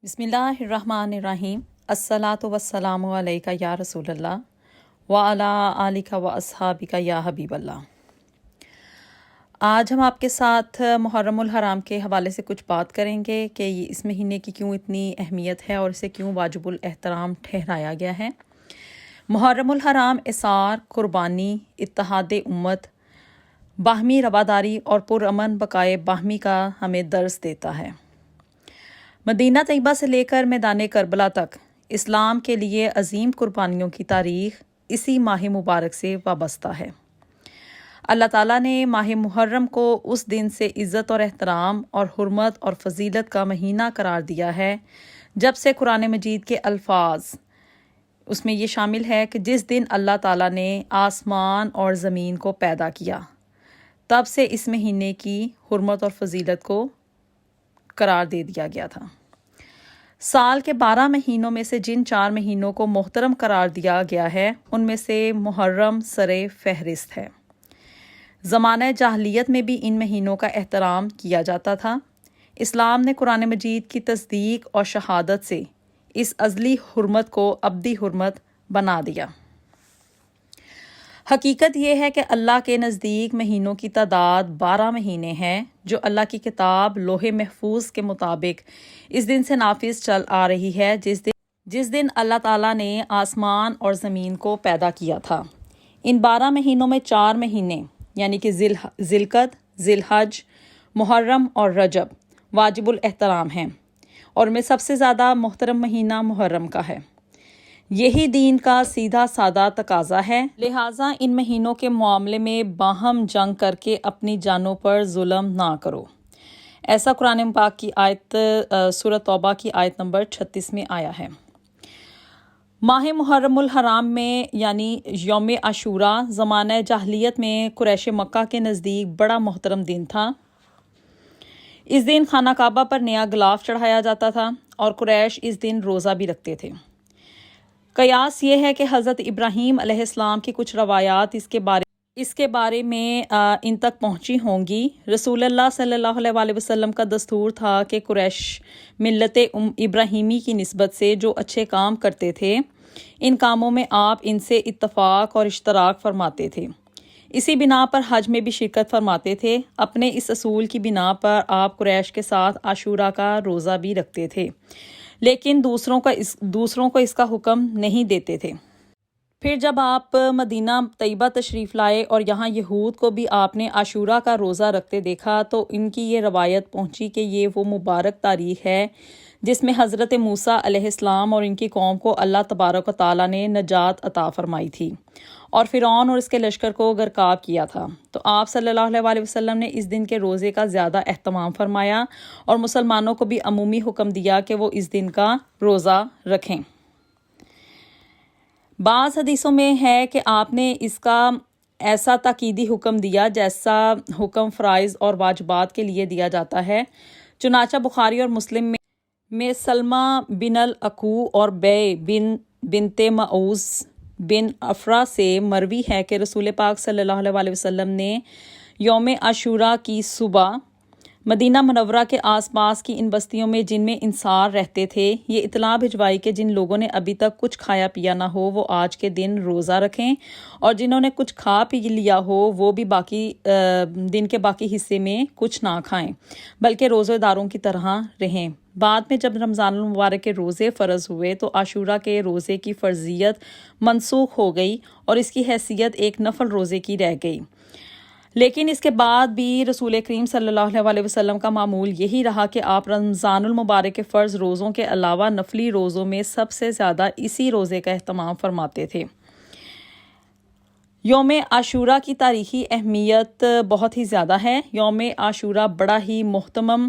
بسم اللہ الرحمن الرحیم۔ الصلاۃ والسلام علیکہ یا رسول اللہ وعلی آلکہ و اصحابکہ یا حبیب اللہ۔ آج ہم آپ کے ساتھ محرم الحرام کے حوالے سے کچھ بات کریں گے کہ اس مہینے کی کیوں اتنی اہمیت ہے اور اسے کیوں واجب الاحترام ٹھہرایا گیا ہے۔ محرم الحرام اثار، قربانی، اتحاد امت، باہمی رواداری اور پرامن بقائے باہمی کا ہمیں درس دیتا ہے۔ مدینہ طیبہ سے لے کر میدان کربلا تک اسلام کے لیے عظیم قربانیوں کی تاریخ اسی ماہ مبارک سے وابستہ ہے۔ اللہ تعالیٰ نے ماہ محرم کو اس دن سے عزت اور احترام اور حرمت اور فضیلت کا مہینہ قرار دیا ہے جب سے قرآن مجید کے الفاظ اس میں یہ شامل ہے کہ جس دن اللہ تعالیٰ نے آسمان اور زمین کو پیدا کیا، تب سے اس مہینے کی حرمت اور فضیلت کو قرار دے دیا گیا تھا۔ سال کے 12 مہینوں میں سے جن 4 مہینوں کو محترم قرار دیا گیا ہے ان میں سے محرم سرِ فہرست ہے۔ زمانہ جاہلیت میں بھی ان مہینوں کا احترام کیا جاتا تھا۔ اسلام نے قرآن مجید کی تصدیق اور شہادت سے اس ازلی حرمت کو ابدی حرمت بنا دیا۔ حقیقت یہ ہے کہ اللہ کے نزدیک مہینوں کی تعداد 12 مہینے ہیں جو اللہ کی کتاب لوح محفوظ کے مطابق اس دن سے نافذ چل آ رہی ہے جس دن اللہ تعالیٰ نے آسمان اور زمین کو پیدا کیا تھا۔ ان 12 مہینوں میں 4 مہینے یعنی کہ ذی القعدہ، ذی الحج، محرم اور رجب واجب الاحترام ہیں، اور ان میں سب سے زیادہ محترم مہینہ محرم کا ہے۔ یہی دین کا سیدھا سادہ تقاضا ہے، لہٰذا ان مہینوں کے معاملے میں باہم جنگ کر کے اپنی جانوں پر ظلم نہ کرو۔ ایسا قرآن پاک کی آیت سورہ توبہ کی آیت نمبر 36 میں آیا ہے۔ ماہ محرم الحرام میں یعنی یوم عاشوراء زمانہ جاہلیت میں قریش مکہ کے نزدیک بڑا محترم دن تھا۔ اس دن خانہ کعبہ پر نیا غلاف چڑھایا جاتا تھا اور قریش اس دن روزہ بھی رکھتے تھے۔ قیاس یہ ہے کہ حضرت ابراہیم علیہ السلام کی کچھ روایات اس کے بارے میں ان تک پہنچی ہوں گی۔ رسول اللہ صلی اللہ علیہ وآلہ وسلم کا دستور تھا کہ قریش ملت ابراہیمی کی نسبت سے جو اچھے کام کرتے تھے، ان کاموں میں آپ ان سے اتفاق اور اشتراک فرماتے تھے۔ اسی بنا پر حج میں بھی شرکت فرماتے تھے۔ اپنے اس اصول کی بنا پر آپ قریش کے ساتھ عاشوراء کا روزہ بھی رکھتے تھے، لیکن دوسروں کو اس کا حکم نہیں دیتے تھے۔ پھر جب آپ مدینہ طیبہ تشریف لائے اور یہاں یہود کو بھی آپ نے عاشوراء کا روزہ رکھتے دیکھا تو ان کی یہ روایت پہنچی کہ یہ وہ مبارک تاریخ ہے جس میں حضرت موسیٰ علیہ السلام اور ان کی قوم کو اللہ تبارک و تعالیٰ نے نجات عطا فرمائی تھی اور فرعون اور اس کے لشکر کو غرقاب کیا تھا۔ تو آپ صلی اللہ علیہ وآلہ وسلم نے اس دن کے روزے کا زیادہ اہتمام فرمایا اور مسلمانوں کو بھی عمومی حکم دیا کہ وہ اس دن کا روزہ رکھیں۔ بعض حدیثوں میں ہے کہ آپ نے اس کا ایسا تاکیدی حکم دیا جیسا حکم فرائض اور واجبات کے لیے دیا جاتا ہے۔ چنانچہ بخاری اور مسلم میں سلمہ بن الاکوع اور بے بنت معوذ بن افرا سے مروی ہے کہ رسول پاک صلی اللہ علیہ وآلہ وسلم نے یوم عاشوراء کی صبح مدینہ منورہ کے آس پاس کی ان بستیوں میں جن میں انصار رہتے تھے یہ اطلاع بھجوائی کہ جن لوگوں نے ابھی تک کچھ کھایا پیا نہ ہو وہ آج کے دن روزہ رکھیں، اور جنہوں نے کچھ کھا پی لیا ہو وہ بھی دن کے باقی حصے میں کچھ نہ کھائیں بلکہ روزے داروں کی طرح رہیں۔ بعد میں جب رمضان المبارک کے روزے فرض ہوئے تو عاشوراء کے روزے کی فرضیت منسوخ ہو گئی اور اس کی حیثیت ایک نفل روزے کی رہ گئی، لیکن اس کے بعد بھی رسول کریم صلی اللہ علیہ وآلہ وسلم کا معمول یہی رہا کہ آپ رمضان المبارک کے فرض روزوں کے علاوہ نفلی روزوں میں سب سے زیادہ اسی روزے کا اہتمام فرماتے تھے۔ یوم عاشوراء کی تاریخی اہمیت بہت ہی زیادہ ہے۔ یوم عاشوراء بڑا ہی محتمم،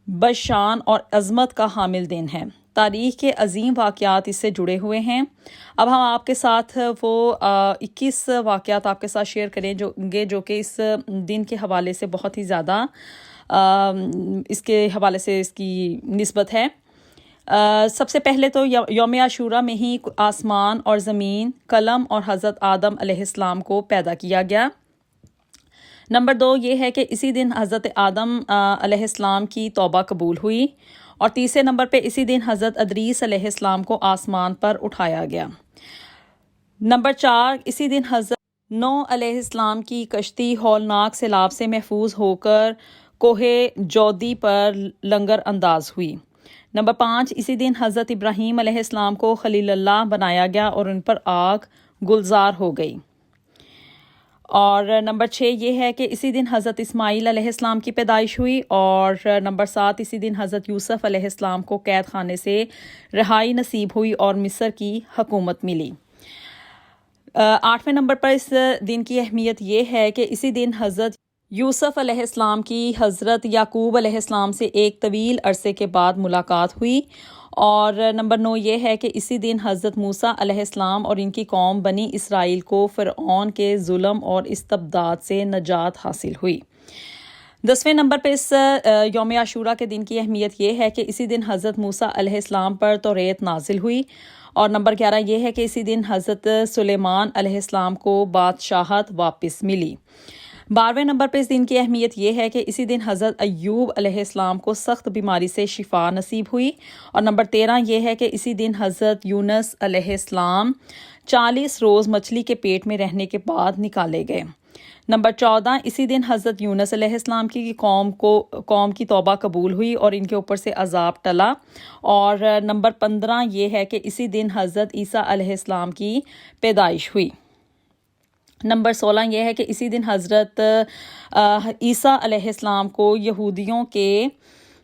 بشان اور عظمت کا حامل دن ہے۔ تاریخ کے عظیم واقعات اس سے جڑے ہوئے ہیں۔ اب ہم آپ کے ساتھ وہ 21 واقعات آپ کے ساتھ شیئر کریں جو کہ اس دن کے حوالے سے بہت ہی زیادہ اس کے حوالے سے اس کی نسبت ہے۔ سب سے پہلے تو یوم عاشوراء میں ہی آسمان اور زمین، قلم اور حضرت آدم علیہ السلام کو پیدا کیا گیا۔ نمبر 2 یہ ہے کہ اسی دن حضرت آدم علیہ السلام کی توبہ قبول ہوئی اور تیسرے نمبر پہ اسی دن حضرت ادریس علیہ السلام کو آسمان پر اٹھایا گیا۔ نمبر 4، اسی دن حضرت نوح علیہ السلام کی کشتی ہولناک سیلاب سے محفوظ ہو کر کوہ جودی پر لنگر انداز ہوئی۔ نمبر 5، اسی دن حضرت ابراہیم علیہ السلام کو خلیل اللہ بنایا گیا اور ان پر آگ گلزار ہو گئی۔ اور نمبر 6 یہ ہے کہ اسی دن حضرت اسماعیل علیہ السلام کی پیدائش ہوئی۔ اور نمبر 7، اسی دن حضرت یوسف علیہ السلام کو قید خانے سے رہائی نصیب ہوئی اور مصر کی حکومت ملی۔ 8ویں نمبر پر اس دن کی اہمیت یہ ہے کہ اسی دن حضرت یوسف علیہ السلام کی حضرت یعقوب علیہ السلام سے ایک طویل عرصے کے بعد ملاقات ہوئی۔ اور نمبر 9 یہ ہے کہ اسی دن حضرت موسیٰ علیہ السلام اور ان کی قوم بنی اسرائیل کو فرعون کے ظلم اور استبداد سے نجات حاصل ہوئی۔ 10ویں نمبر پہ اس یوم عاشوراء کے دن کی اہمیت یہ ہے کہ اسی دن حضرت موسیٰ علیہ السلام پر توریت نازل ہوئی۔ اور نمبر 11 یہ ہے کہ اسی دن حضرت سلیمان علیہ السلام کو بادشاہت واپس ملی۔ 12ویں نمبر پہ اس دن کی اہمیت یہ ہے کہ اسی دن حضرت ایوب علیہ السلام کو سخت بیماری سے شفا نصیب ہوئی۔ اور نمبر 13 یہ ہے کہ اسی دن حضرت یونس علیہ السلام 40 روز مچھلی کے پیٹ میں رہنے کے بعد نکالے گئے۔ نمبر 14 اسی دن حضرت یونس علیہ السلام کی قوم کی توبہ قبول ہوئی اور ان کے اوپر سے عذاب ٹلا۔ اور نمبر 15 یہ ہے کہ اسی دن حضرت عیسیٰ علیہ السلام کی پیدائش ہوئی۔ نمبر 16 یہ ہے کہ اسی دن حضرت عیسیٰ علیہ السلام کو یہودیوں کے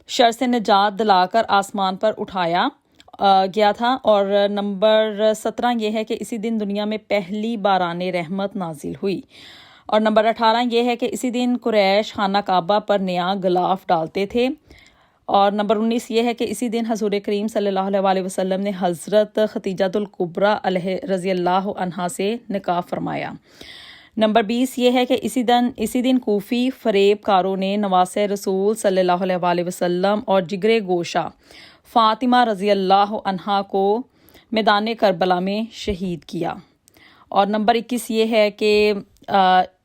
شر سے نجات دلا کر آسمان پر اٹھایا گیا تھا۔ اور نمبر 17 یہ ہے کہ اسی دن دنیا میں پہلی باران رحمت نازل ہوئی۔ اور نمبر 18 یہ ہے کہ اسی دن قریش خانہ کعبہ پر نیا غلاف ڈالتے تھے۔ اور نمبر 19 یہ ہے کہ اسی دن حضور کریم صلی اللہ علیہ وسلم نے حضرت خدیجہ الکبریٰ رضی اللہ عنہا سے نکاح فرمایا۔ نمبر 20 یہ ہے کہ اسی دن کوفی فریب کاروں نے نواسہ رسول صلی اللہ علیہ وسلم اور جگر گوشہ فاطمہ رضی اللہ عنہا کو میدان کربلا میں شہید کیا۔ اور نمبر 21 یہ ہے کہ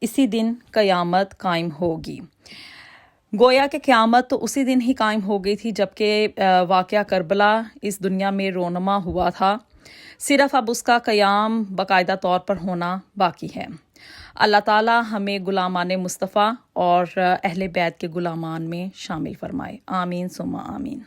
اسی دن قیامت قائم ہوگی۔ گویا کہ قیامت تو اسی دن ہی قائم ہو گئی تھی جبکہ واقعہ کربلا اس دنیا میں رونما ہوا تھا، صرف اب اس کا قیام باقاعدہ طور پر ہونا باقی ہے۔ اللہ تعالی ہمیں غلامان مصطفیٰ اور اہل بیت کے غلامان میں شامل فرمائے، آمین ثم آمین۔